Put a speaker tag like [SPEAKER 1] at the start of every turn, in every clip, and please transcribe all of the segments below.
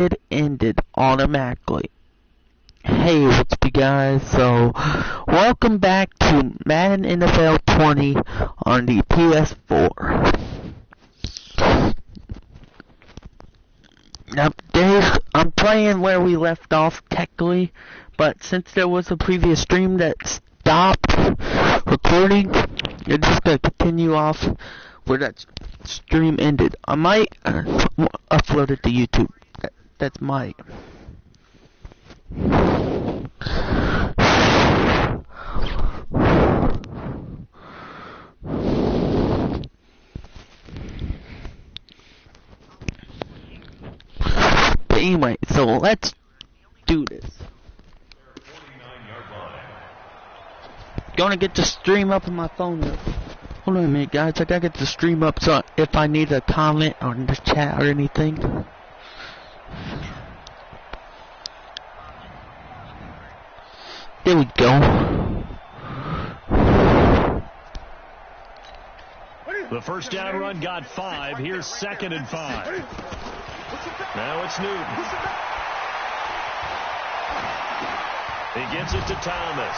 [SPEAKER 1] it ended automatically. Hey, what's up, guys? So, welcome back to Madden NFL 20 on the PS4. Now, I'm playing where we left off technically, but since there was a previous stream that stopped recording, you're just gonna continue off where that stream ended. I might upload it to YouTube. That's my. But anyway, so let's do this. Gonna get the stream up on my phone now. Hold on a minute, guys. I gotta get the stream up so if I need a comment on the chat or anything. There we go.
[SPEAKER 2] The first down run got 5. Here's 2nd and 5. Now it's Newton. He gets it to Thomas.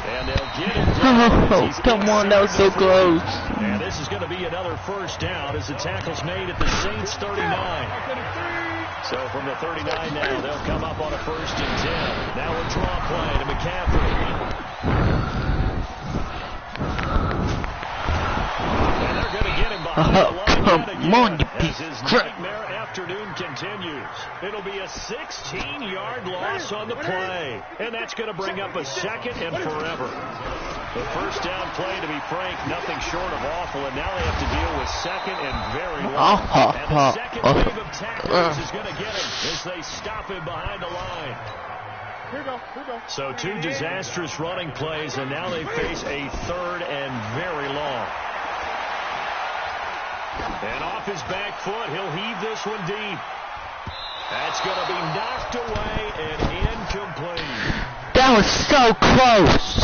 [SPEAKER 2] And they'll get it.
[SPEAKER 1] Oh, come on, that was so close.
[SPEAKER 2] And this is going to be another first down as the tackle's made at the Saints 39. So from the 39 now, they'll come up on a 1st and 10. Now a draw play to McCaffrey. And they're going to get him behind the line
[SPEAKER 1] come on, you piece
[SPEAKER 2] of
[SPEAKER 1] crap.
[SPEAKER 2] Nightmare afternoon continues. It'll be a 16-yard loss on the play. And that's going to bring up a 2nd and forever. The first down play, to be frank, nothing short of awful, and now they have to deal with 2nd and very long. And the second wave of tacklers is going to get him as they stop him behind the line.
[SPEAKER 3] Here we go.
[SPEAKER 2] So 2 disastrous running plays, and now they face a 3rd and very long. And off his back foot, he'll heave this one deep. That's going to be knocked away and incomplete.
[SPEAKER 1] That was so close.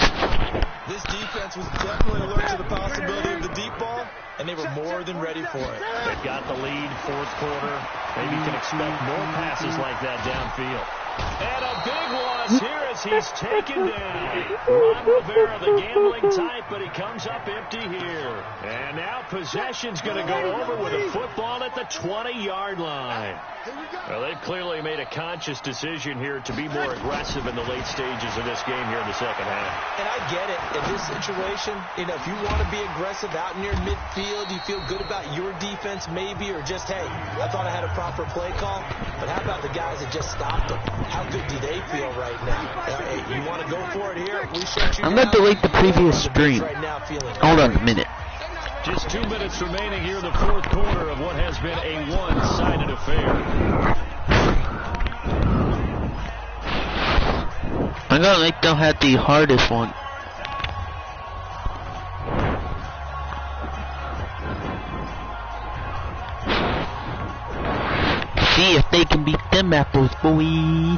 [SPEAKER 3] This defense was definitely alert to the possibility of the deep ball, and they were more than ready for it.
[SPEAKER 2] They've got the lead, 4th quarter. Maybe you can expect more passes like that downfield. And a big loss here as he's taken down. Ron Rivera, the gambling type, but he comes up empty here. And now possession's going to go over with a football at the 20-yard line. Well, they've clearly made a conscious decision here to be more aggressive in the late stages of this game here in the second half.
[SPEAKER 3] And I get it. In this situation, if you want to be aggressive out near midfield, you feel good about your defense maybe, or just, hey, I thought I had a proper play call. But how about the guys that just stopped them? How good do they feel right now? Hey, you want to go for it here? We shut you
[SPEAKER 1] I'm going to delete the previous stream. Hold on a minute.
[SPEAKER 2] Just 2 minutes remaining here in the 4th quarter of what has been a one-sided affair.
[SPEAKER 1] I'm going to make them have the hardest one. See if they can beat them apples, boy.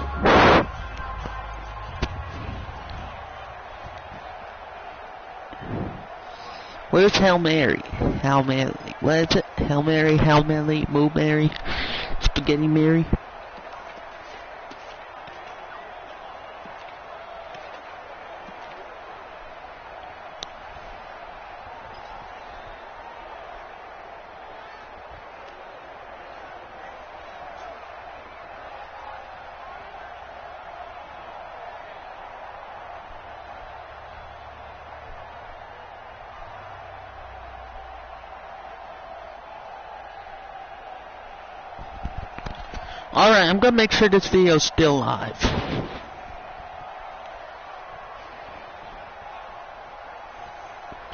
[SPEAKER 1] Where's Hail Mary? Hail Mary. What is it? Hail Mary, Moo Mary, Spaghetti Mary. Alright, I'm gonna make sure this video's still live.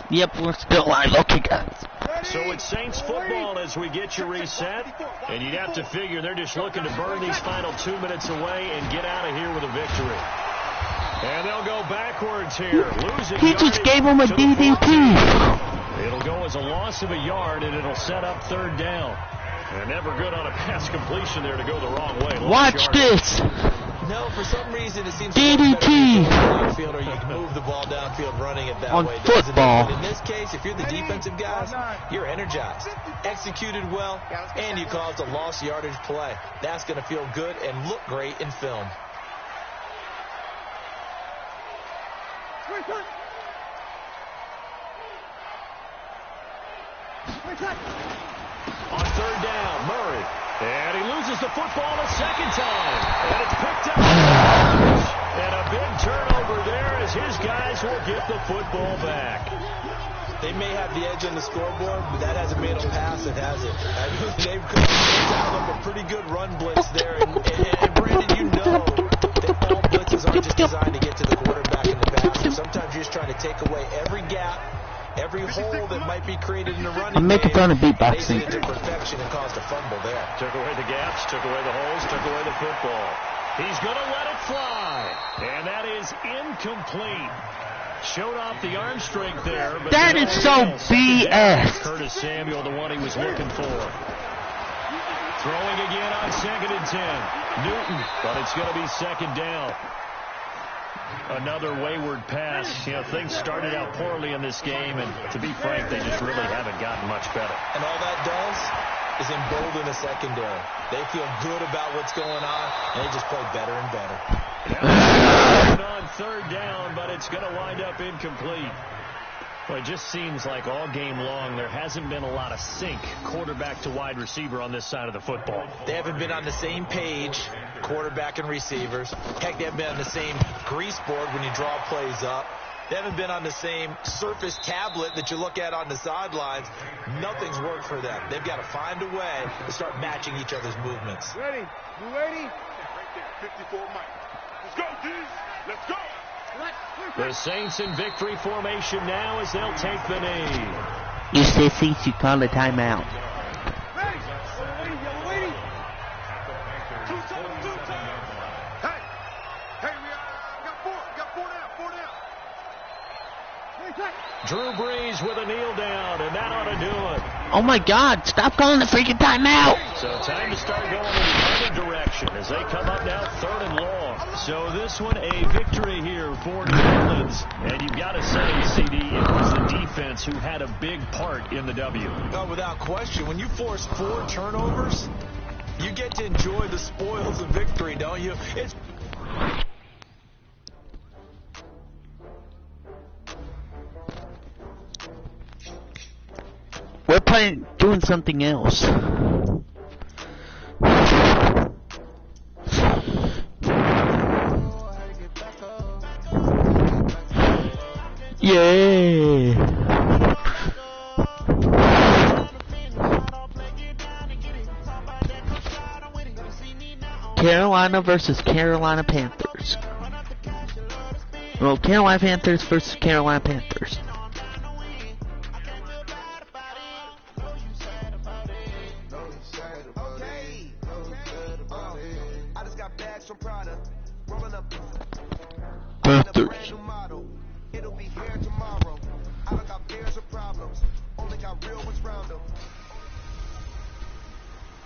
[SPEAKER 1] Yep, we're still live. Okay, guys.
[SPEAKER 2] So it's Saints football as we get you reset. And you'd have to figure they're just looking to burn these final 2 minutes away and get out of here with a victory. And they'll go backwards here. Losing
[SPEAKER 1] he just gave him a DDT.
[SPEAKER 2] It'll go as a loss of a yard, and it'll set up 3rd down. And never good on a pass completion there to go the wrong way.
[SPEAKER 1] Watch this.
[SPEAKER 3] No, for some reason it seems
[SPEAKER 1] DDT
[SPEAKER 3] field, or you can move the ball downfield running it that
[SPEAKER 1] on
[SPEAKER 3] way.
[SPEAKER 1] football.
[SPEAKER 3] But in this case, if you're the defensive guys, you're energized, executed well, and you caused a lost yardage play. That's going to feel good and look great in film.
[SPEAKER 2] On third down, Murray. And he loses the football a second time. And it's picked up. And a big turnover there as his guys will get the football back.
[SPEAKER 3] They may have the edge on the scoreboard, but that hasn't made them pass it, has it? I mean, they've dialed up a pretty good run blitz there. And Brandon, you know that all blitzes aren't just designed to get to the quarterback in the basket. Sometimes you're just trying to take away every gap, every hole that might be created in the running
[SPEAKER 1] I'm making fun of beatboxing.
[SPEAKER 3] They did it to perfection and caused a fumble there.
[SPEAKER 2] Took away the gaps, took away the holes, took away the football. He's going to let it fly. And that is incomplete. Showed off the arm strength there. But
[SPEAKER 1] that is so BS.
[SPEAKER 2] Curtis Samuel, the one he was looking for. Throwing again on 2nd and 10. Newton, but it's going to be 2nd down. Another wayward pass. You know, things started out poorly in this game, and to be frank, they just really haven't gotten much better.
[SPEAKER 3] And all that does is embolden the secondary. They feel good about what's going on, and they just play better and better.
[SPEAKER 2] On 3rd down, but it's going to wind up incomplete. Well, it just seems like all game long there hasn't been a lot of sync quarterback to wide receiver on this side of the football.
[SPEAKER 3] They haven't been on the same page, quarterback and receivers. Heck, they haven't been on the same grease board when you draw plays up. They haven't been on the same surface tablet that you look at on the sidelines. Nothing's worked for them. They've got to find a way to start matching each other's movements.
[SPEAKER 4] Ready? You ready? Right there, 54 Mike. Let's go, dudes. Let's go.
[SPEAKER 2] The Saints in victory formation now as they'll take the knee.
[SPEAKER 1] You sissies, you call a timeout.
[SPEAKER 4] Ready? Y'all waiting? Two times. Hey, we got four down.
[SPEAKER 2] Drew Brees with a kneel down, and that ought to do it.
[SPEAKER 1] Oh my God, stop calling the freaking timeout.
[SPEAKER 2] So time to start going in the other direction as they come up now 3rd and long. So this one a victory here for New Orleans. And you've got to say, CD, it was the defense who had a big part in the W.
[SPEAKER 3] No, without question. When you force 4 turnovers, you get to enjoy the spoils of victory, don't you? It's
[SPEAKER 1] We're doing something else. Yeah. Carolina versus Carolina Panthers. Well, Carolina Panthers versus Carolina Panthers. Panthers.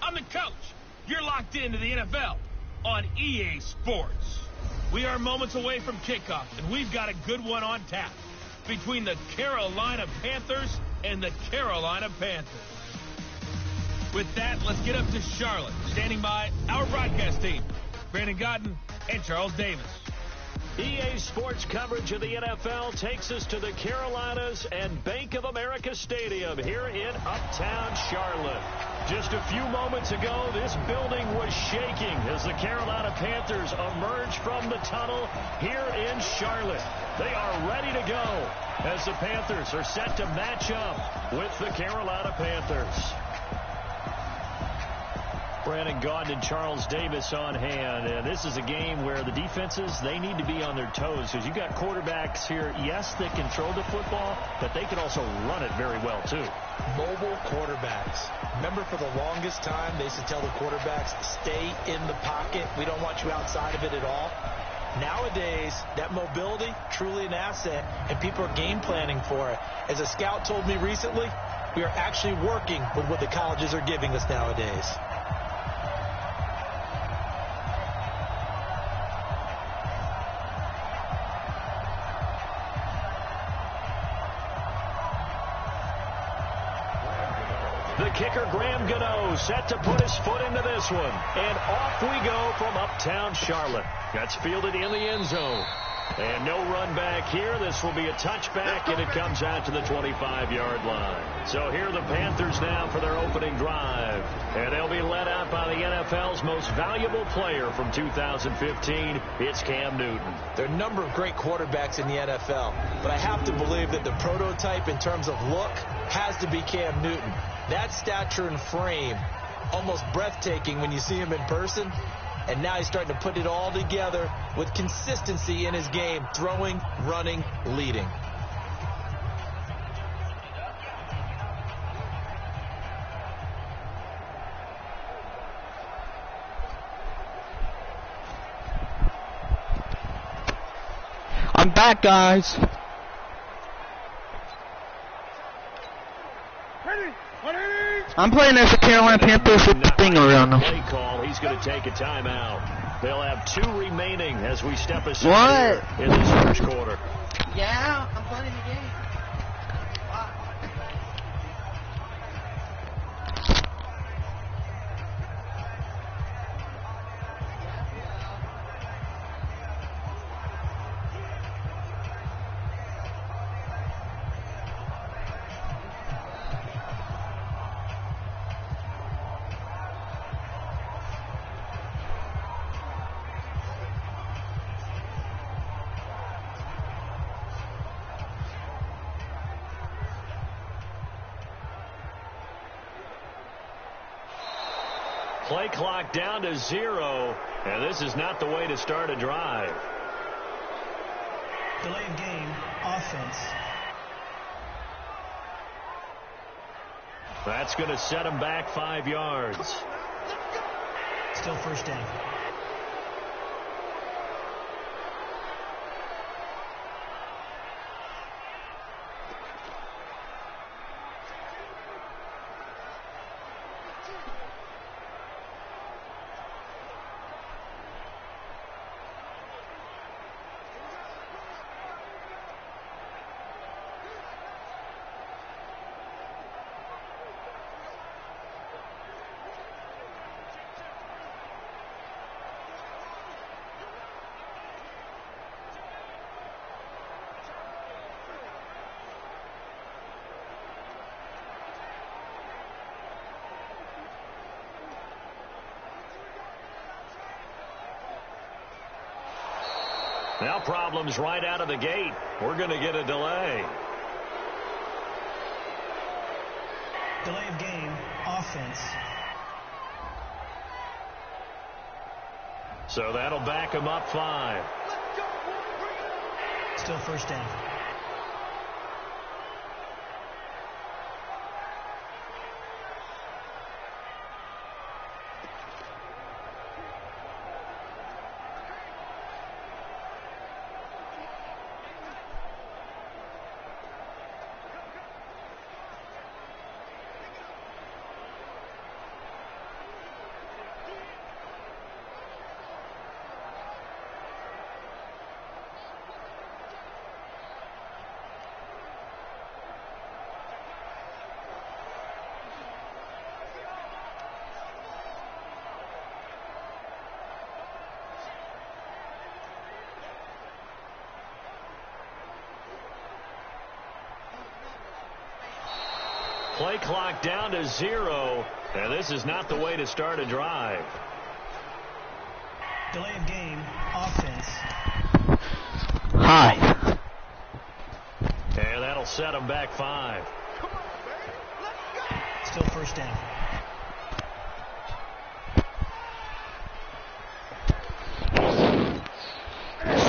[SPEAKER 5] I'm the coach. You're locked into the NFL on EA Sports. We are moments away from kickoff, and we've got a good one on tap between the Carolina Panthers and the Carolina Panthers. With that, let's get up to Charlotte. Standing by, our broadcast team, Brandon Godden and Charles Davis.
[SPEAKER 2] EA Sports coverage of the NFL takes us to the Carolinas and Bank of America Stadium here in Uptown Charlotte. Just a few moments ago, this building was shaking as the Carolina Panthers emerged from the tunnel here in Charlotte. They are ready to go as the Panthers are set to match up with the Carolina Panthers. Brandon Gaudin and Charles Davis on hand. And this is a game where the defenses, they need to be on their toes because you've got quarterbacks here, yes, they control the football, but they can also run it very well, too.
[SPEAKER 3] Mobile quarterbacks. Remember, for the longest time, they used to tell the quarterbacks, stay in the pocket. We don't want you outside of it at all. Nowadays, that mobility, truly an asset, and people are game planning for it. As a scout told me recently, we are actually working with what the colleges are giving us nowadays.
[SPEAKER 2] kicker Graham Gano set to put his foot into this one. And off we go from uptown Charlotte. That's fielded in the end zone. And no run back here. This will be a touchback, and it comes out to the 25-yard line. So here are the Panthers now for their opening drive. And they'll be led out by the NFL's most valuable player from 2015. It's Cam Newton.
[SPEAKER 3] There are a number of great quarterbacks in the NFL, but I have to believe that the prototype in terms of look has to be Cam Newton. That stature and frame, almost breathtaking when you see him in person. And now he's starting to put it all together with consistency in his game, throwing, running, leading.
[SPEAKER 1] I'm back, guys. I'm playing as the Carolina Panthers with the thing around them.
[SPEAKER 2] Play call. He's going to take a timeout. They'll have 2 remaining as we step aside here in this first quarter.
[SPEAKER 1] Yeah, I'm playing the game.
[SPEAKER 2] Play clock down to 0, and this is not the way to start a drive.
[SPEAKER 6] Delay of game, offense.
[SPEAKER 2] That's going to set him back 5 yards.
[SPEAKER 6] Still first down.
[SPEAKER 2] Now problems right out of the gate. We're going to get a delay.
[SPEAKER 6] Delay of game, offense.
[SPEAKER 2] So that'll back him up 5.
[SPEAKER 6] Still first down.
[SPEAKER 2] Play clock down to 0, and this is not the way to start a drive.
[SPEAKER 6] Delay of game, offense.
[SPEAKER 1] Hi.
[SPEAKER 2] And that'll set him back 5.
[SPEAKER 6] Still first down.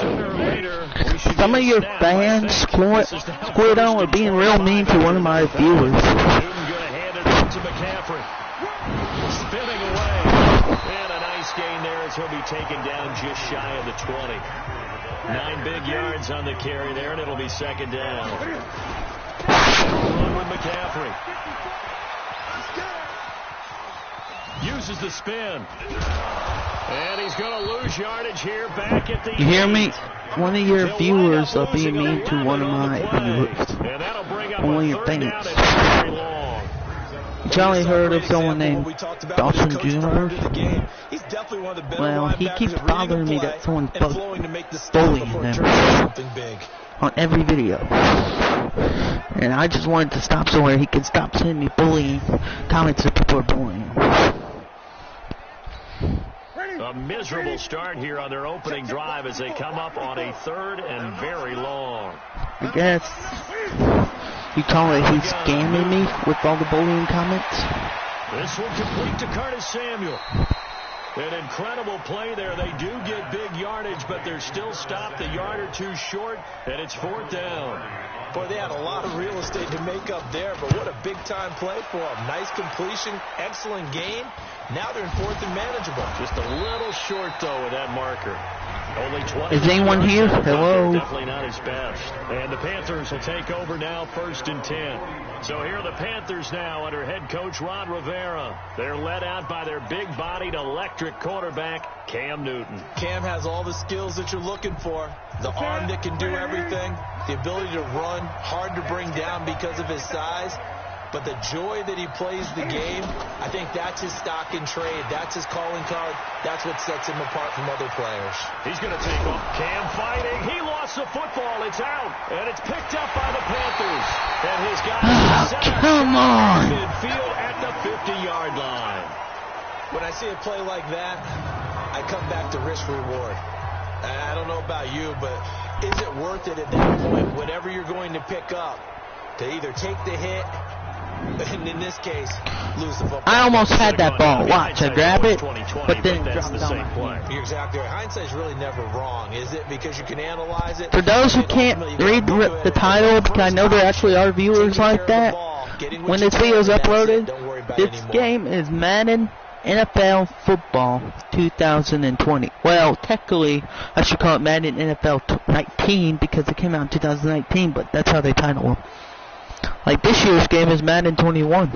[SPEAKER 2] Sooner or later, we should
[SPEAKER 1] Some of your fans, Squirtle, are being real mean to one of my viewers.
[SPEAKER 2] Newton going to hand it up to McCaffrey. Spinning away. And a nice gain there as he'll be taken down just shy of the 20. 9 big yards on the carry there, and it'll be second down. Run with McCaffrey. Uses the spin. And he's going to lose yardage here back at the
[SPEAKER 1] You hear me?
[SPEAKER 2] 8.
[SPEAKER 1] One of your viewers are being mean to one of my viewers.
[SPEAKER 2] And that'll bring up
[SPEAKER 1] One of
[SPEAKER 2] a
[SPEAKER 1] your
[SPEAKER 2] third
[SPEAKER 1] fans.
[SPEAKER 2] down and very long.
[SPEAKER 1] Charlie heard of someone named Dawson Jr.
[SPEAKER 3] He's definitely one of the better
[SPEAKER 1] Well, he keeps
[SPEAKER 3] linebackers at reading
[SPEAKER 1] bothering
[SPEAKER 3] the
[SPEAKER 1] me
[SPEAKER 3] play
[SPEAKER 1] that someone's
[SPEAKER 3] and flowing to make the stop
[SPEAKER 1] bullying
[SPEAKER 3] before it
[SPEAKER 1] him
[SPEAKER 3] turns into something big.
[SPEAKER 1] on every video. And I just wanted to stop so where he can stop sending me bullying comments that people are bullying him.
[SPEAKER 2] A miserable start here on their opening drive as they come up on a 3rd and very long.
[SPEAKER 1] I guess you call it he's scamming me with all the bullying comments.
[SPEAKER 2] This one complete to Curtis Samuel. An incredible play there. They do get big yardage, but they're still stopped a yard or two short, and it's 4th down.
[SPEAKER 3] Boy, they had a lot of real estate to make up there, but what a big-time play for them. Nice completion, excellent gain. Now they're in 4th and manageable.
[SPEAKER 2] Just a little short, though, with that marker. Only 20.
[SPEAKER 1] Is anyone here? Hello?
[SPEAKER 2] Definitely not his best. And the Panthers will take over now, 1st and 10. So here are the Panthers now under head coach Ron Rivera. They're led out by their big-bodied electric quarterback, Cam Newton.
[SPEAKER 3] Cam has all the skills that you're looking for. The arm that can do everything. The ability to run, hard to bring down because of his size. But the joy that he plays the game, I think that's his stock in trade. That's his calling card. That's what sets him apart from other players.
[SPEAKER 2] He's going to take off. Cam fighting. He lost the football. It's out. And it's picked up by the Panthers. And his guys
[SPEAKER 1] come on.
[SPEAKER 2] Midfield at the 50-yard line.
[SPEAKER 3] When I see a play like that, I come back to risk reward. I don't know about you, but is it worth it at that point, whatever you're going to pick up, to either take the hit, and in this case, lose the football?
[SPEAKER 1] I almost had that ball. Watch, I grab it, but then it dropped down my
[SPEAKER 3] You're exactly right. Hindsight's really never wrong, is it? Because you can analyze it.
[SPEAKER 1] For those who can't read the title, because I know there actually are viewers like that, when this video is uploaded, this game is Madden NFL Football 2020. Well, technically, I should call it Madden NFL 19 because it came out in 2019, but that's how they title it. Like this year's game is Madden 21.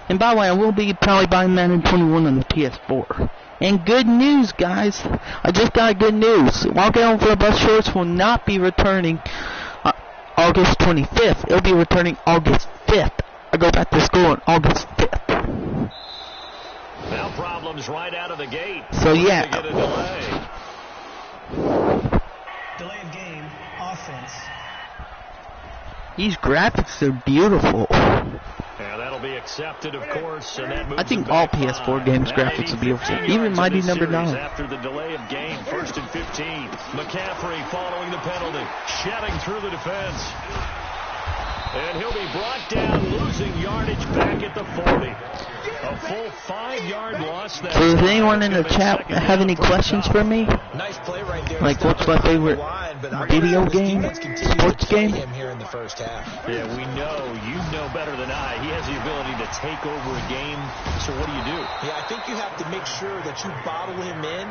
[SPEAKER 1] And by the way, I will be probably buying Madden 21 on the PS4. And good news, guys. I just got good news. Walking Home for the Bus Shorts will not be returning August 25th. It'll be returning August 5th. I go back to school on August 5th.
[SPEAKER 2] Now problems right out of the gate.
[SPEAKER 1] So yeah.
[SPEAKER 2] Get a delay.
[SPEAKER 6] Delay of game, offense.
[SPEAKER 1] These graphics are beautiful.
[SPEAKER 2] Yeah, that'll be accepted, of course. And that moves
[SPEAKER 1] I think
[SPEAKER 2] them
[SPEAKER 1] all
[SPEAKER 2] back
[SPEAKER 1] PS4
[SPEAKER 2] five.
[SPEAKER 1] games
[SPEAKER 2] Now
[SPEAKER 1] graphics are beautiful.
[SPEAKER 2] 15
[SPEAKER 1] Even
[SPEAKER 2] yards
[SPEAKER 1] Mighty
[SPEAKER 2] in this
[SPEAKER 1] Number
[SPEAKER 2] series
[SPEAKER 1] 9.
[SPEAKER 2] After the delay of game, 1st and 15. McCaffrey following the penalty, shedding through the defense. And he'll be brought down, losing yardage back at the 40. A full 5-yard loss.
[SPEAKER 1] So does anyone in the chat have any questions for me?
[SPEAKER 3] Nice play right there.
[SPEAKER 1] Like what's my favorite video game, sports game?
[SPEAKER 3] Here in the first half.
[SPEAKER 2] Yeah, we know. You know better than I. He has the ability to take over a game. So what do you do?
[SPEAKER 3] Yeah, I think you have to make sure that you bottle him in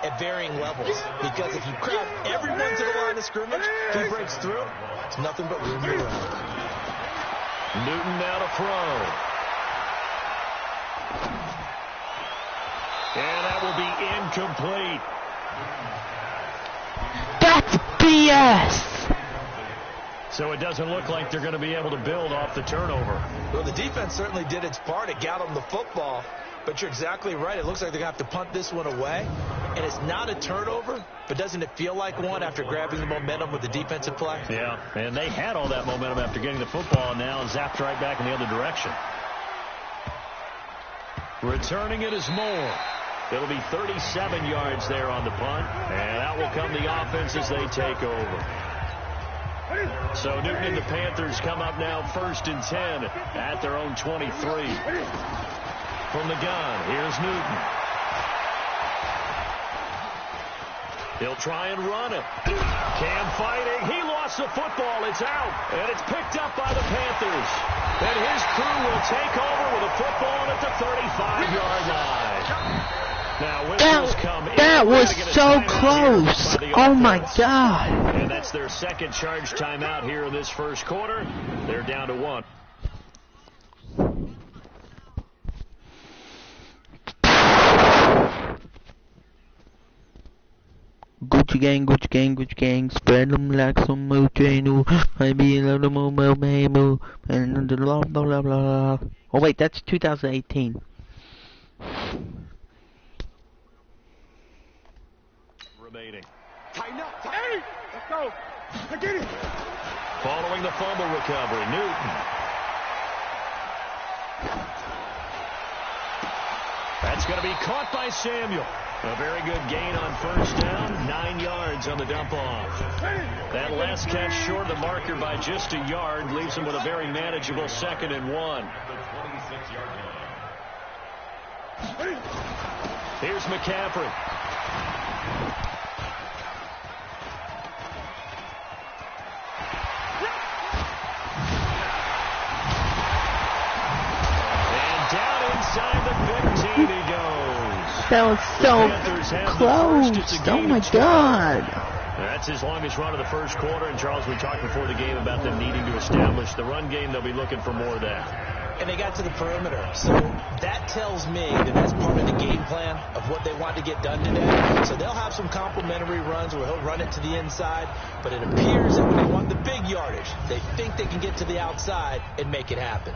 [SPEAKER 3] at varying levels. Because if you crowd everyone to the line of scrimmage, he breaks through, it's nothing but room to run.
[SPEAKER 2] Newton now to throw. And that will be incomplete.
[SPEAKER 1] That's BS!
[SPEAKER 2] So it doesn't look like they're going to be able to build off the turnover.
[SPEAKER 3] Well, the defense certainly did its part. It got them the football. But you're exactly right. It looks like they're going to have to punt this one away. And it's not a turnover, but doesn't it feel like one after grabbing the momentum with the defensive play?
[SPEAKER 2] Yeah, and they had all that momentum after getting the football, and now zapped right back in the other direction. Returning it is Moore. It'll be 37 yards there on the punt, and out will come the offense as they take over. So Newton and the Panthers come up now 1st and 10 at their own 23. From the gun, here's Newton. He'll try and run it. Cam fighting. He lost the football. It's out. And it's picked up by the Panthers. And his crew will take over with a football at the 35-yard line. Now,
[SPEAKER 1] that was so close. Oh, my God.
[SPEAKER 2] And that's their second charge timeout here in this first quarter. They're down to 1.
[SPEAKER 1] Good Gucci gang, Gucci gang, Gucci gang. Spread them like some mochino. Maybe a little more, maybe. And blah, blah, blah, blah. Oh, wait, that's 2018.
[SPEAKER 2] Remaining.
[SPEAKER 4] Tighten up. Hey, let's go. I get it.
[SPEAKER 2] Following the fumble recovery, Newton. That's going to be caught by Samuel. A very good gain on first down. 9 yards on the dump off. That last catch short of the marker by just a yard leaves him with a very manageable 2nd and 1. Here's McCaffrey. And down inside the 15 he goes.
[SPEAKER 1] That was so close. Oh my God.
[SPEAKER 2] That's his longest run of the first quarter. And Charles, we talked before the game about them needing to establish the run game. They'll be looking for more of that.
[SPEAKER 3] And they got to the perimeter. So that tells me that that's part of the game plan of what they want to get done today. So they'll have some complementary runs where he'll run it to the inside. But it appears that when they want the big yardage, they think they can get to the outside and make it happen.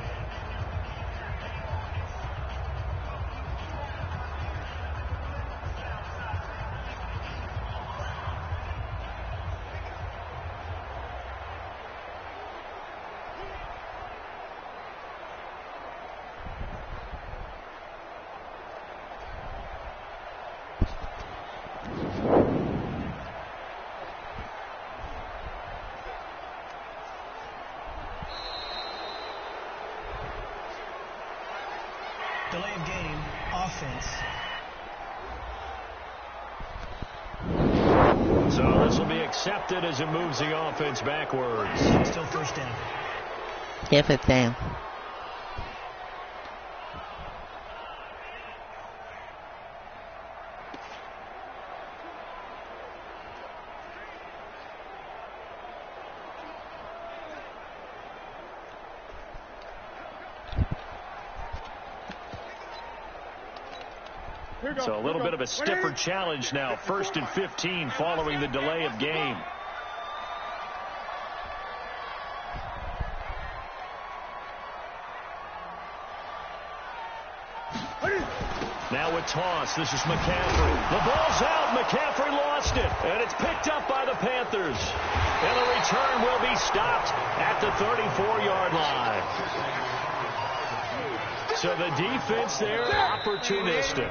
[SPEAKER 6] Delay of game, offense.
[SPEAKER 2] So this will be accepted as it moves the offense backwards.
[SPEAKER 6] Still first down.
[SPEAKER 1] If it's down.
[SPEAKER 2] So a little bit of a stiffer challenge now. 1st and 15 following the delay of game. Now a toss. This is McCaffrey. The ball's out. McCaffrey lost it. And it's picked up by the Panthers. And the return will be stopped at the 34-yard line. So the defense there, opportunistic.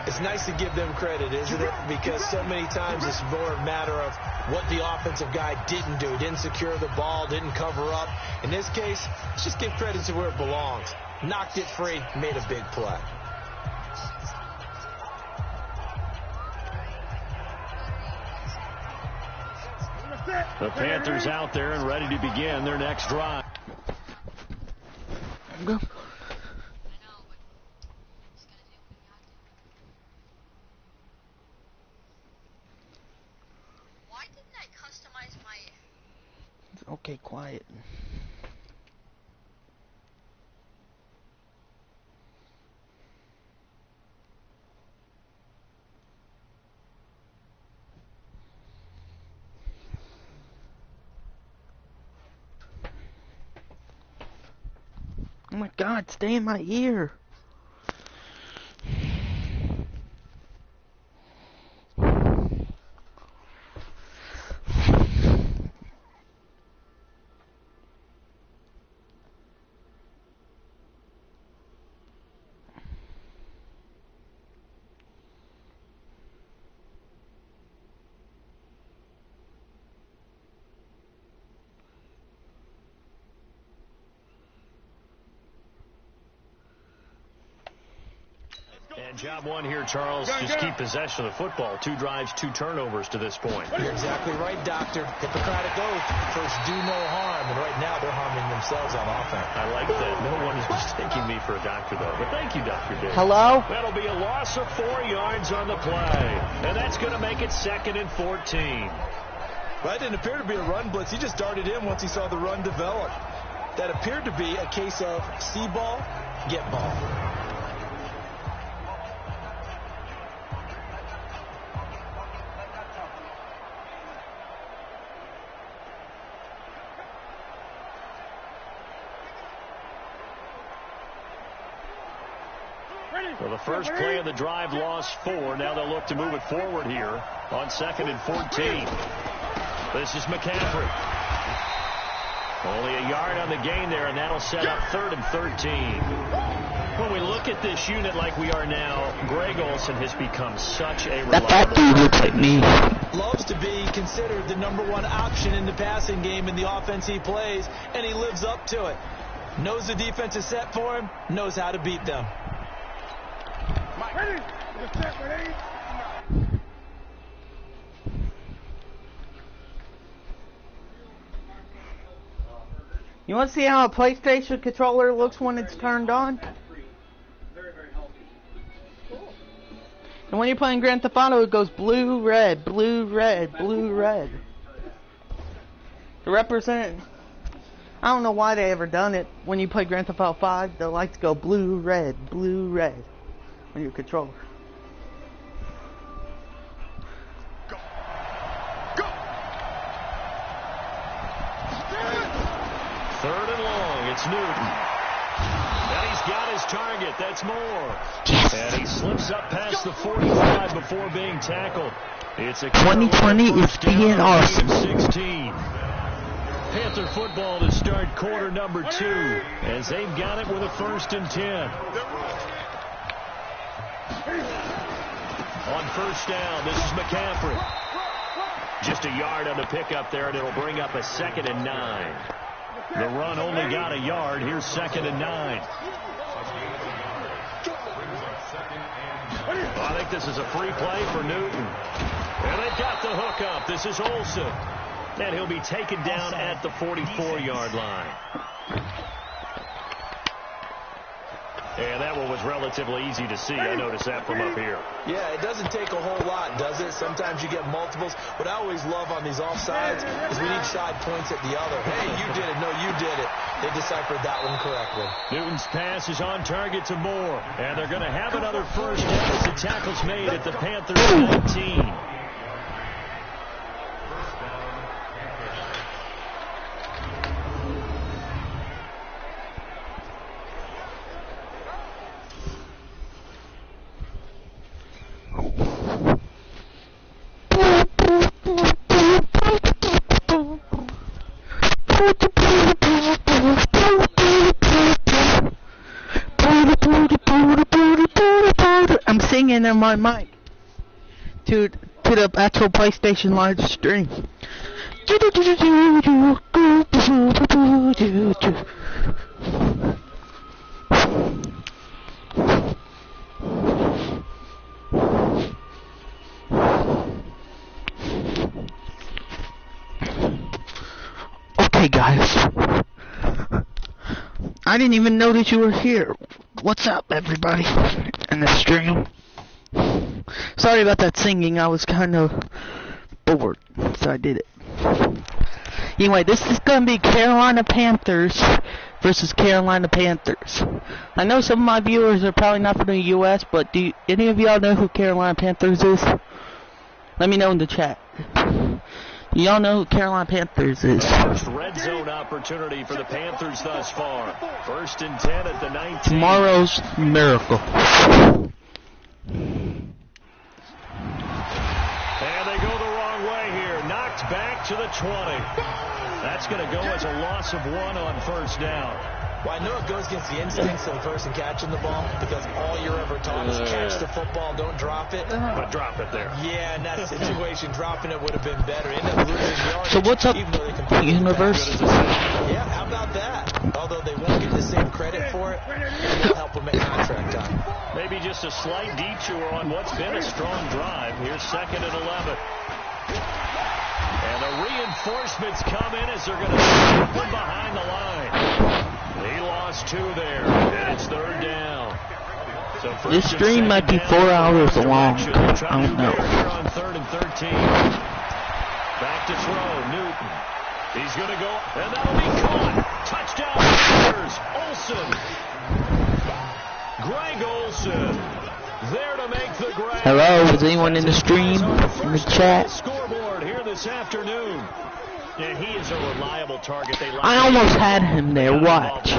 [SPEAKER 3] It's nice to give them credit, isn't it? Because so many times it's more a matter of what the offensive guy didn't do. Didn't secure the ball, didn't cover up. In this case, let's just give credit to where it belongs. Knocked it free, made a big play.
[SPEAKER 2] The Panthers out there and ready to begin their next drive.
[SPEAKER 1] Go. Okay, quiet. Oh my God, stay in my ear.
[SPEAKER 2] And job one here, Charles, just keep possession of the football. 2 drives, 2 turnovers to this point.
[SPEAKER 3] You're exactly right, Doctor. Hippocratic oath. First, do no harm. And right now, they're harming themselves on offense.
[SPEAKER 2] I like that. No one is mistaking me for a doctor, though. But thank you, Dr. Dave.
[SPEAKER 1] Hello?
[SPEAKER 2] That'll be a loss of 4 yards on the play. And that's going to make it 2nd and 14.
[SPEAKER 3] Well, that didn't appear to be a run blitz. He just darted in once he saw the run develop. That appeared to be a case of see ball, get ball.
[SPEAKER 2] Well, the first play of the drive lost 4. Now they'll look to move it forward here on 2nd and 14. This is McCaffrey. Only a yard on the gain there, and that'll set up 3rd and 13. When we look at this unit like we are now, Greg Olsen has become such a reliable.
[SPEAKER 1] That dude looks like me.
[SPEAKER 3] Loves to be considered the #1 option in the passing game in the offense he plays, and he lives up to it. Knows the defense is set for him, knows how to beat them.
[SPEAKER 1] You want to see how a PlayStation controller looks when it's turned on? And when you're playing Grand Theft Auto, it goes blue, red, blue, red, blue, red. To represent, I don't know why they ever done it. When you play Grand Theft Auto 5, the lights go blue, red on your controller.
[SPEAKER 2] Third and long, it's Newton. And he's got his target, that's Moore. Yes. And he slips up past the 45 before being tackled. It's a
[SPEAKER 1] 2020 is being awesome.
[SPEAKER 2] 16. Panther football to start quarter number 2, as they've got it with a 1st and 10. On 1st down, this is McCaffrey. Just a yard on the pickup there, and it'll bring up a 2nd and 9. The run only got a yard. Here's 2nd and 9. I think this is a free play for Newton. And they've got the hook up. This is Olsen. And he'll be taken down at the 44-yard line. And that one was relatively easy to see. I noticed that from up here.
[SPEAKER 3] Yeah, it doesn't take a whole lot, does it? Sometimes you get multiples. What I always love on these offsides is when each side points at the other. Hey, you did it. No, you did it. They deciphered that one correctly.
[SPEAKER 2] Newton's pass is on target to Moore. And they're going to have another 1st down as the tackle's made at the Panthers 19.
[SPEAKER 1] I'm singing in my mic to the actual PlayStation live stream. Okay, guys. I didn't even notice you were here. What's up, everybody, in the stream? Sorry about that singing. I was kind of bored, so I did it. Anyway, this is going to be Carolina Panthers versus Carolina Panthers. I know some of my viewers are probably not from the U.S., but do any of y'all know who Carolina Panthers is? Let me know in the chat. Y'all know who Carolina Panthers is.
[SPEAKER 2] First red zone opportunity for the Panthers thus far. 1st and 10 at the 19.
[SPEAKER 1] Tomorrow's miracle.
[SPEAKER 2] And they go the wrong way here. Knocked back to the 20. That's going to go as a loss of 1 on 1st down.
[SPEAKER 3] Well, I know it goes against the instincts of the person catching the ball, because all you're ever taught is catch the football, don't drop it.
[SPEAKER 2] But drop it there.
[SPEAKER 3] Yeah, in that situation, dropping it would have been better. End up losing yardage.
[SPEAKER 1] So what's up, Universe?
[SPEAKER 3] Yeah, how about that? Although they won't get the same credit for it, it'll help them at contract time.
[SPEAKER 2] Maybe just a slight detour on what's been a strong drive. Here's 2nd and 11. And the reinforcements come in as they're going to stop them behind the line. He lost 2 there, and it's 3rd down. So
[SPEAKER 1] this stream might be 4 hours long. I don't know.
[SPEAKER 2] Here on 3rd and 13. Back to throw, Newton. He's going to go, and that'll be caught. Touchdown, Panthers. Olsen. Greg Olsen. There to make the grab.
[SPEAKER 1] Hello, is anyone in the stream? In the chat?
[SPEAKER 2] Scoreboard here this afternoon. And he is a reliable target.
[SPEAKER 1] I almost had him there. Watch.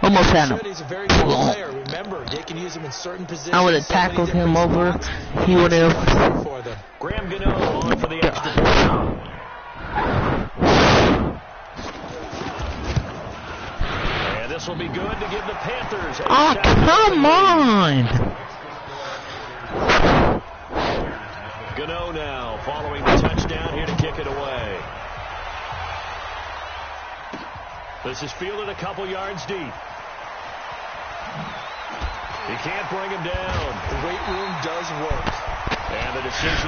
[SPEAKER 1] Almost had him.
[SPEAKER 3] He's a very good player. Remember, they can use him in certain positions.
[SPEAKER 1] I would have tackled him over. He would have.
[SPEAKER 2] Graham Gano on for the extra point. And this will be good to give the Panthers.
[SPEAKER 1] Oh, come on!
[SPEAKER 2] Gano now following the touchdown here to kick it away. This is fielded a couple yards deep. He can't bring him down.
[SPEAKER 3] The weight room does work.
[SPEAKER 2] And the decision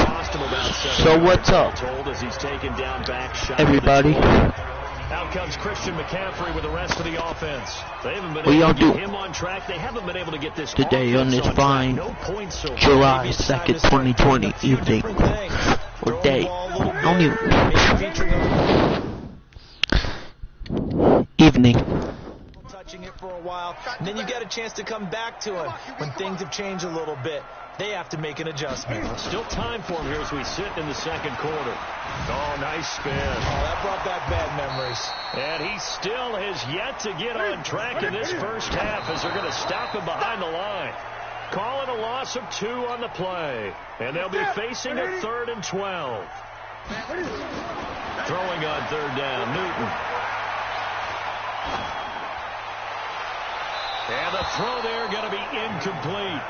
[SPEAKER 2] cost him about 7.
[SPEAKER 1] So what's up,
[SPEAKER 2] told as he's taken down back shot.
[SPEAKER 1] everybody?
[SPEAKER 2] Out comes Christian McCaffrey with the rest of the offense. They haven't been able to get him on track. They haven't been able to get this
[SPEAKER 1] today on this fine July 2nd, 2020 evening or day. I don't even. Evening.
[SPEAKER 3] Touching it for a while, and then you get a chance to come back to him when things have changed a little bit. They have to make an adjustment.
[SPEAKER 2] Still time for him here as we sit in the second quarter. Oh, nice spin.
[SPEAKER 3] Oh, that brought back bad memories.
[SPEAKER 2] And he still has yet to get on track in this first half as they're going to stop him behind the line. Calling a loss of 2 on the play. And they'll be facing a 3rd and 12. Throwing on 3rd down, Newton. And the throw there going to be incomplete.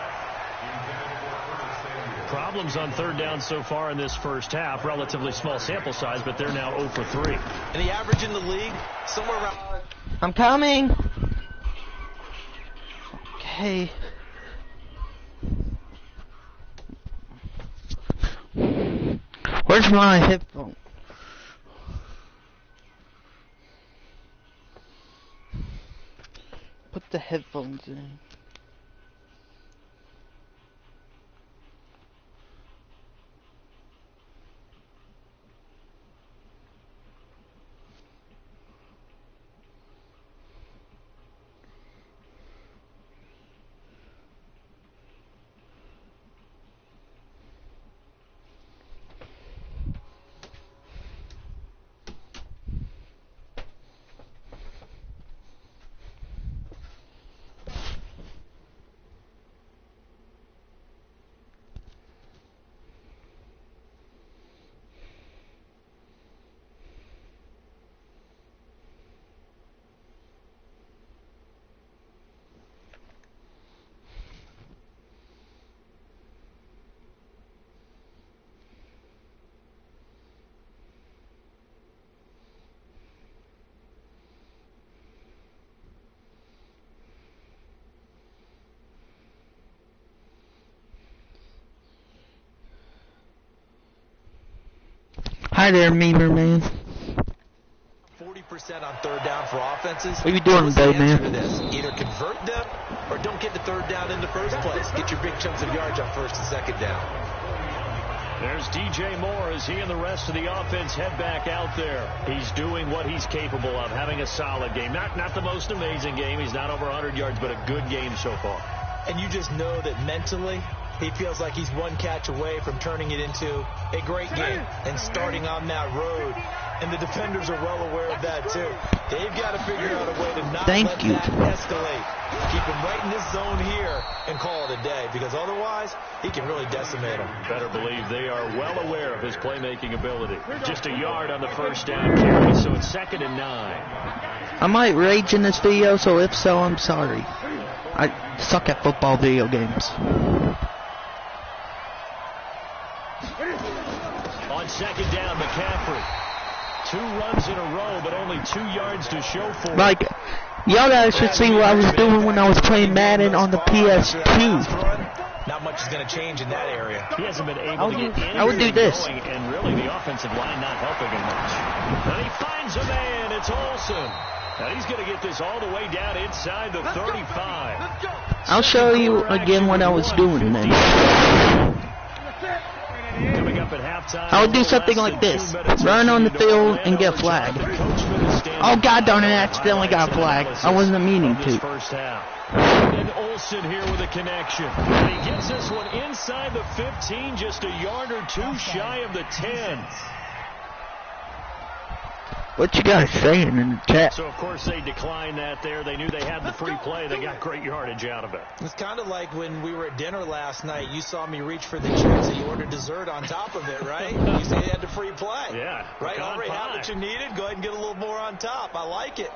[SPEAKER 2] Problems on 3rd down so far in this first half. Relatively small sample size, but they're now 0 for 3.
[SPEAKER 3] And the average in the league, somewhere around...
[SPEAKER 1] I'm coming. Okay. Where's my headphone? Put the headphones in. Hi there, Memer Man.
[SPEAKER 3] 40% on 3rd down for offenses.
[SPEAKER 1] What are you doing today, man?
[SPEAKER 3] Either convert them or don't get to 3rd down in the first place. Get your big chunks of yards on 1st and 2nd down.
[SPEAKER 2] There's DJ Moore as he and the rest of the offense head back out there. He's doing what he's capable of, having a solid game. Not the most amazing game. He's not over 100 yards, but a good game so far.
[SPEAKER 3] And you just know that mentally, he feels like he's one catch away from turning it into a great game and starting on that road. And the defenders are well aware of that, too. They've got to figure out a way to not let that escalate. Keep him right in this zone here and call it a day, because otherwise, he can really decimate them.
[SPEAKER 2] Better believe they are well aware of his playmaking ability. Just a yard on the 1st down carry, so it's 2nd and 9.
[SPEAKER 1] I might rage in this video, so if so, I'm sorry. I suck at football video games.
[SPEAKER 2] On 2nd down, McCaffrey. 2 runs in a row, but only 2 yards to show for it.
[SPEAKER 1] Like, y'all guys should see what I was doing when I was playing Madden on the PS2.
[SPEAKER 3] Not much is going to change in that area.
[SPEAKER 2] He hasn't been able to get
[SPEAKER 1] I would do this.
[SPEAKER 2] Going, and really the offensive line not helping him much. And he finds a man. It's Olsen. And he's going to get this all the way down inside the 35.
[SPEAKER 1] I'll show you again what I was doing then.
[SPEAKER 2] Coming up at halftime,
[SPEAKER 1] I would do something like this. Run on the field and get flagged. Oh, God darn it, I accidentally got flagged. I wasn't meaning to.
[SPEAKER 2] And Olsen here with a connection. And he gets this one inside the 15, just a yard or 2 shy of the 10.
[SPEAKER 1] What you guys saying in the chat?
[SPEAKER 2] So, of course, they declined that there. They knew they had the free play. They got great yardage out of it.
[SPEAKER 3] It's kind of like when we were at dinner last night. You saw me reach for the chips and you ordered dessert on top of it, right? You said you had the free play.
[SPEAKER 2] Yeah.
[SPEAKER 3] Right? Already had what you needed. Go ahead and get a little more on top. I like it.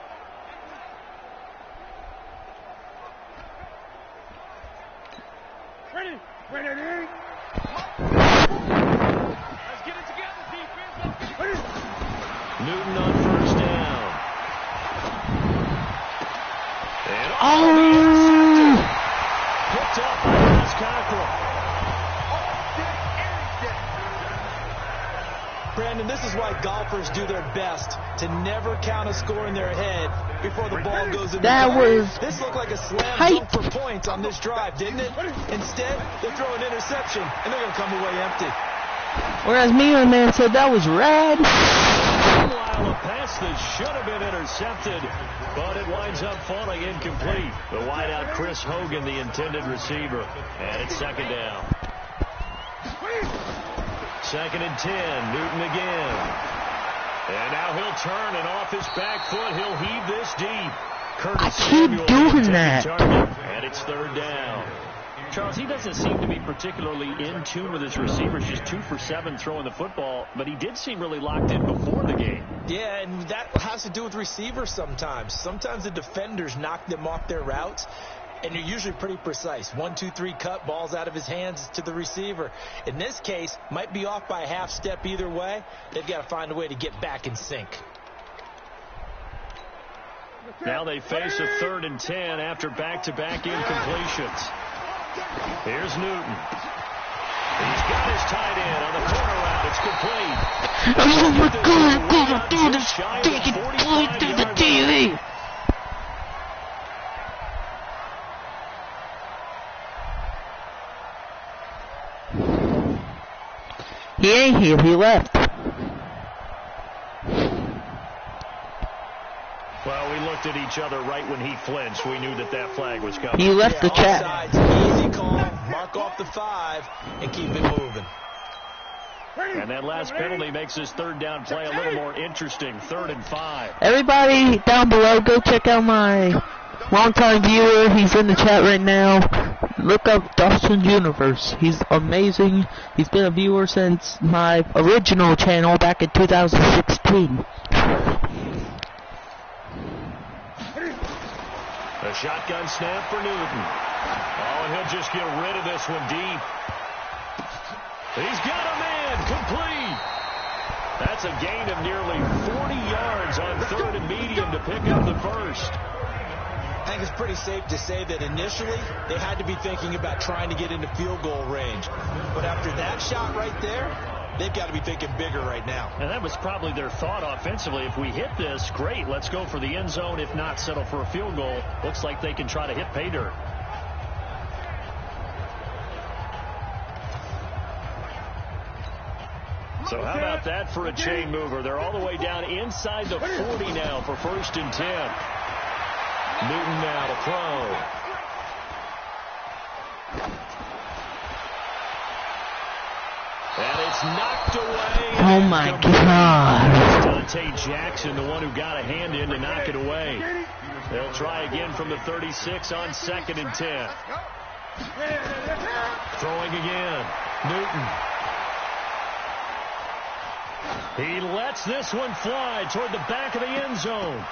[SPEAKER 4] Ready? Let's get it together, defense. Ready?
[SPEAKER 2] Newton on first down. And picked up by Ross Cockrell.
[SPEAKER 3] Brandon, this is why golfers do their best to never count a score in their head before the ball goes in the
[SPEAKER 1] was
[SPEAKER 3] This looked like a slam dunk for points on this drive, didn't it? Instead, they throw an interception, and they're going to come away empty.
[SPEAKER 1] Whereas me and man said that was rad.
[SPEAKER 2] Meanwhile, a pass that should have been intercepted, but it winds up falling incomplete. The wideout Chris Hogan, the intended receiver, and it's second down. 2nd and 10, Newton again. And now he'll turn, and off his back foot, he'll heave this deep.
[SPEAKER 1] I keep doing that.
[SPEAKER 2] And it's 3rd down. Charles, he doesn't seem to be particularly in tune with his receivers, just 2 for 7 throwing the football, but he did seem really locked in before the game.
[SPEAKER 3] Yeah, and that has to do with receivers sometimes. Sometimes the defenders knock them off their routes, and you're usually pretty precise. 1, 2, 3 cut, balls out of his hands to the receiver. In this case, might be off by a half step either way. They've got to find a way to get back in sync.
[SPEAKER 2] Now they face a 3rd and 10 after back-to-back incompletions. Here's Newton. He's got his tight end on the corner route. It's complete.
[SPEAKER 1] Oh my God, I'm gonna do this stinking play through the TV. He ain't here, he left.
[SPEAKER 2] Well, we looked at each other right when he flinched. We knew that that flag was coming.
[SPEAKER 1] He left the chat.
[SPEAKER 3] Offsides, easy call, mark off the 5, and keep it moving.
[SPEAKER 2] And that last penalty makes his 3rd down play a little more interesting. 3rd and 5.
[SPEAKER 1] Everybody down below, go check out my longtime viewer. He's in the chat right now. Look up Dustin's Universe. He's amazing. He's been a viewer since my original channel back in 2016.
[SPEAKER 2] A shotgun snap for Newton. Oh, and he'll just get rid of this one deep. He's got a man, complete. That's a gain of nearly 40 yards on 3rd and medium to pick up the first.
[SPEAKER 3] I think it's pretty safe to say that initially they had to be thinking about trying to get into field goal range. But after that shot right there, they've got to be thinking bigger right now.
[SPEAKER 2] And that was probably their thought offensively. If we hit this, great, let's go for the end zone. If not, settle for a field goal. Looks like they can try to hit pay dirt. So how about that for a chain mover? They're all the way down inside the 40 now for 1st and 10. Newton now to throw. And it's knocked away.
[SPEAKER 1] Oh my God.
[SPEAKER 2] Dante Jackson, the one who got a hand in to knock it away. They'll try again from the 36 on 2nd and 10. Throwing again. Newton. He lets this one fly toward the back of the end zone.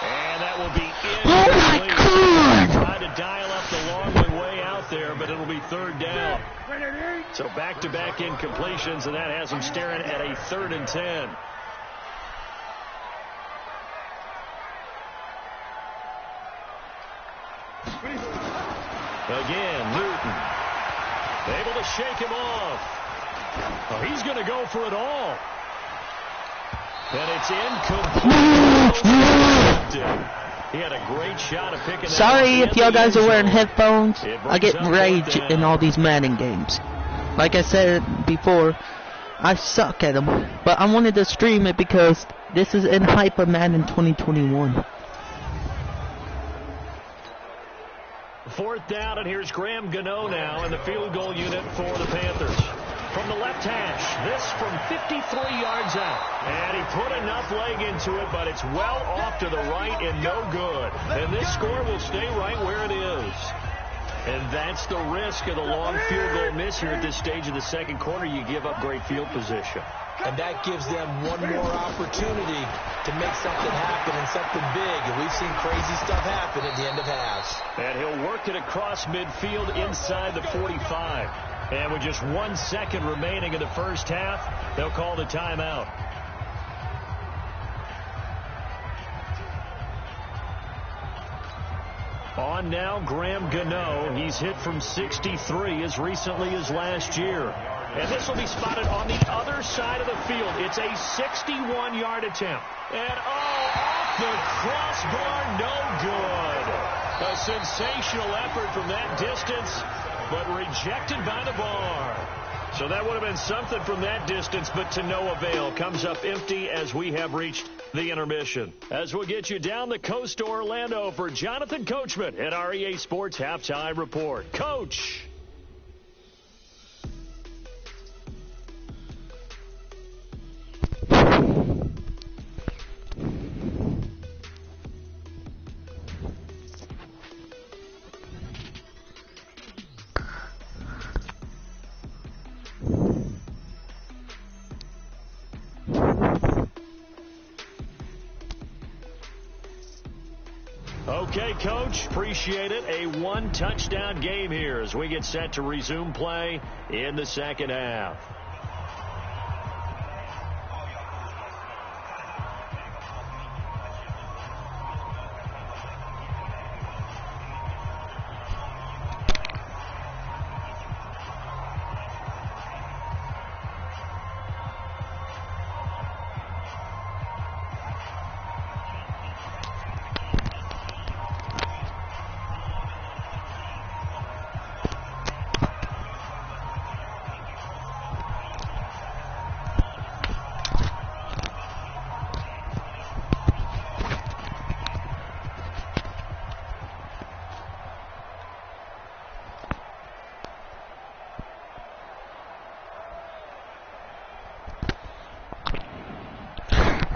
[SPEAKER 2] And that will be incomplete.
[SPEAKER 1] Oh my God!
[SPEAKER 2] Tried to dial up the long one way out there, but it'll be 3rd down. So back-to-back incompletions, and that has him staring at a 3rd and 10. Again, Newton. Able to shake him off. Oh, he's going to go for it all. And it's incomplete. He had a great shot of picking that.
[SPEAKER 1] Sorry if y'all guys are wearing headphones. I get rage in all these Madden games. Like I said before, I suck at them. But I wanted to stream it because this is in hype of Madden 2021.
[SPEAKER 2] 4th down, and here's Graham Gano now in the field goal unit for the Panthers. from the left hash. This from 53 yards out. And he put enough leg into it, but it's well off to the right and no good. And this score will stay right where it is. And that's the risk of the long field goal miss here at this stage of the second quarter. You give up great field position.
[SPEAKER 3] And that gives them one more opportunity to make something happen and something big. And we've seen crazy stuff happen at the end of halves.
[SPEAKER 2] And he'll work it across midfield inside the 45. And with just 1 second remaining in the first half, they'll call the timeout. On now, Graham Gano. He's hit from 63 as recently as last year. And this will be spotted on the other side of the field. It's a 61-yard attempt. And, off the crossbar, no good. A sensational effort from that distance, but rejected by the bar. So that would have been something from that distance, but to no avail. Comes up empty as we have reached the intermission. As we'll get you down the coast to Orlando for Jonathan Coachman at our EA Sports Halftime Report. Coach! Okay, Coach, appreciate it. A one-touchdown game here as we get set to resume play in the second half.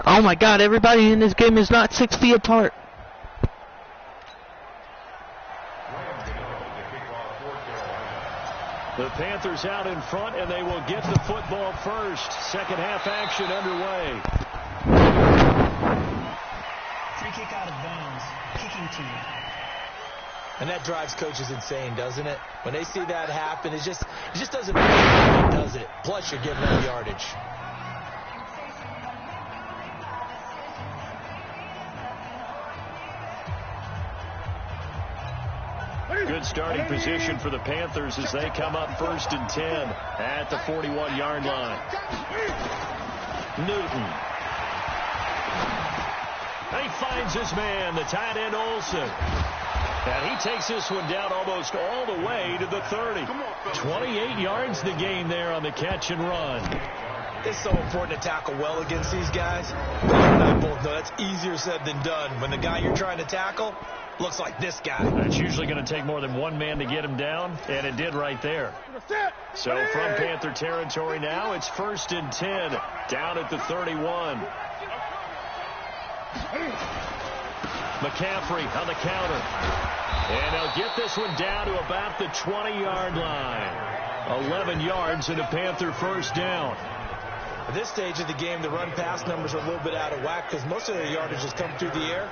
[SPEAKER 1] Oh my God, everybody in this game is not 6 feet apart.
[SPEAKER 2] The Panthers out in front, and they will get the football first. Second half action underway.
[SPEAKER 6] Free kick out of bounds. Kicking team.
[SPEAKER 3] And that drives coaches insane, doesn't it? When they see that happen, it just doesn't matter, does it? Plus, you're giving them yardage.
[SPEAKER 2] Good starting position for the Panthers as they come up 1st and 10 at the 41-yard line. Newton. And he finds his man, the tight end Olsen. And he takes this one down almost all the way to the 30. 28 yards the gain there on the catch and run.
[SPEAKER 3] It's so important to tackle well against these guys. You and I both know that's easier said than done. When the guy you're trying to tackle looks like this guy.
[SPEAKER 2] That's usually going to take more than one man to get him down, and it did right there. So from Panther territory now, it's 1st and 10 down at the 31. McCaffrey on the counter. And they'll get this one down to about the 20-yard line. 11 yards and a Panther first down.
[SPEAKER 3] At this stage of the game, the run-pass numbers are a little bit out of whack because most of their yardage has come through the air.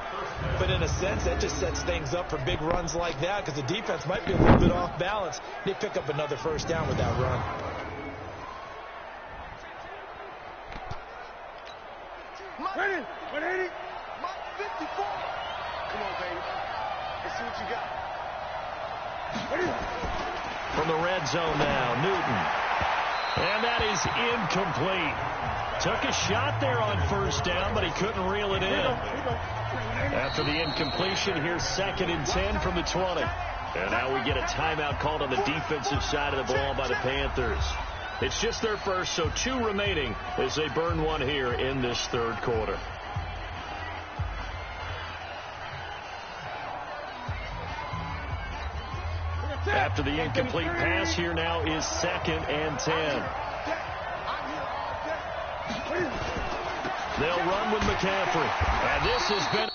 [SPEAKER 3] But in a sense, that just sets things up for big runs like that because the defense might be a little bit off balance. They pick up another first down with that run.
[SPEAKER 4] Ready? 180? 54. Come on, baby. Let's see what you got. Ready?
[SPEAKER 2] From the red zone now, Newton. And that is incomplete. Took a shot there on first down, but he couldn't reel it in. After the incompletion, here's 2nd and 10 from the 20. And now we get a timeout called on the defensive side of the ball by the Panthers. It's just their first, so 2 remaining as they burn one here in this third quarter. After the incomplete pass, here now is 2nd and 10. They'll run with McCaffrey. And this has been...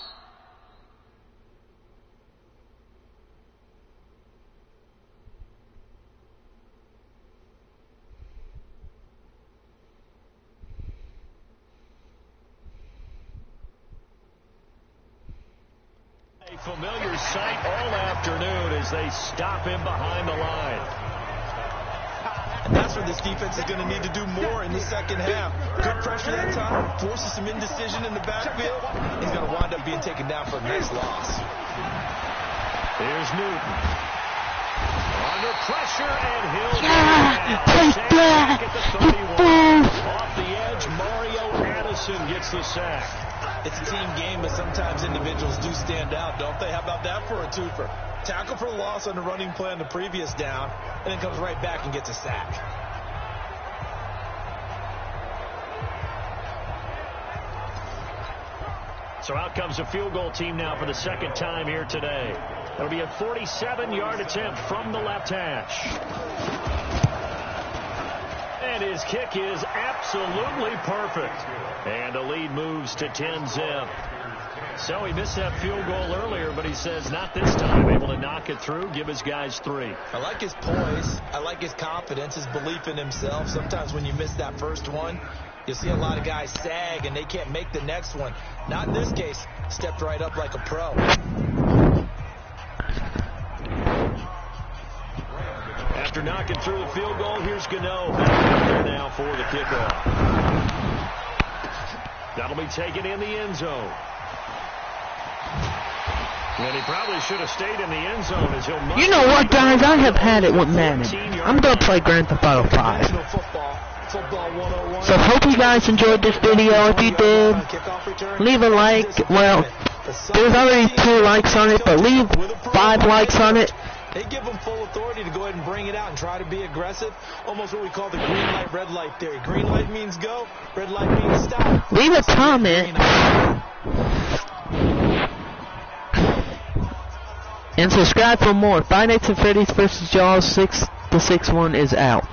[SPEAKER 2] a familiar sight all afternoon as they stop him behind the line.
[SPEAKER 3] And that's where this defense is going to need to do more in the second half. Good pressure that time, forces some indecision in the backfield. He's going to wind up being taken down for a nice loss.
[SPEAKER 2] Here's Newton. Under pressure, and he'll
[SPEAKER 1] Take that!
[SPEAKER 2] at the 31. Off the edge, Mario Addison gets the sack.
[SPEAKER 3] It's a team game, but sometimes individuals do stand out, don't they? How about that for a twofer? Tackle for loss on the running play on the previous down, and then comes right back and gets a sack.
[SPEAKER 2] So out comes a field goal team now for the second time here today. It'll be a 47-yard attempt from the left hash. And his kick is absolutely perfect. And the lead moves to 10-zip. So he missed that field goal earlier, but he says not this time. Able to knock it through, give his guys 3.
[SPEAKER 3] I like his poise. I like his confidence, his belief in himself. Sometimes when you miss that first one, you'll see a lot of guys sag and they can't make the next one. Not in this case. Stepped right up like a pro.
[SPEAKER 2] After knocking through the field goal, here's Gano back there now for the kickoff. That'll be taken in the end zone. And he probably should have stayed in the end zone as he'll...
[SPEAKER 1] You know what, guys? I have had it with Madden. I'm going to play Grand Theft Auto 5. So hope you guys enjoyed this video. If you did, leave a like. Well, there's already 2 likes on it, but leave 5 likes on it.
[SPEAKER 3] They give them full authority to go ahead and bring it out and try to be aggressive. Almost what we call the green light, red light theory. Green light means go, red light means stop.
[SPEAKER 1] Leave a comment. And subscribe for more. Five Nights at Freddy's vs. Jaws 6 to 6-1 is out.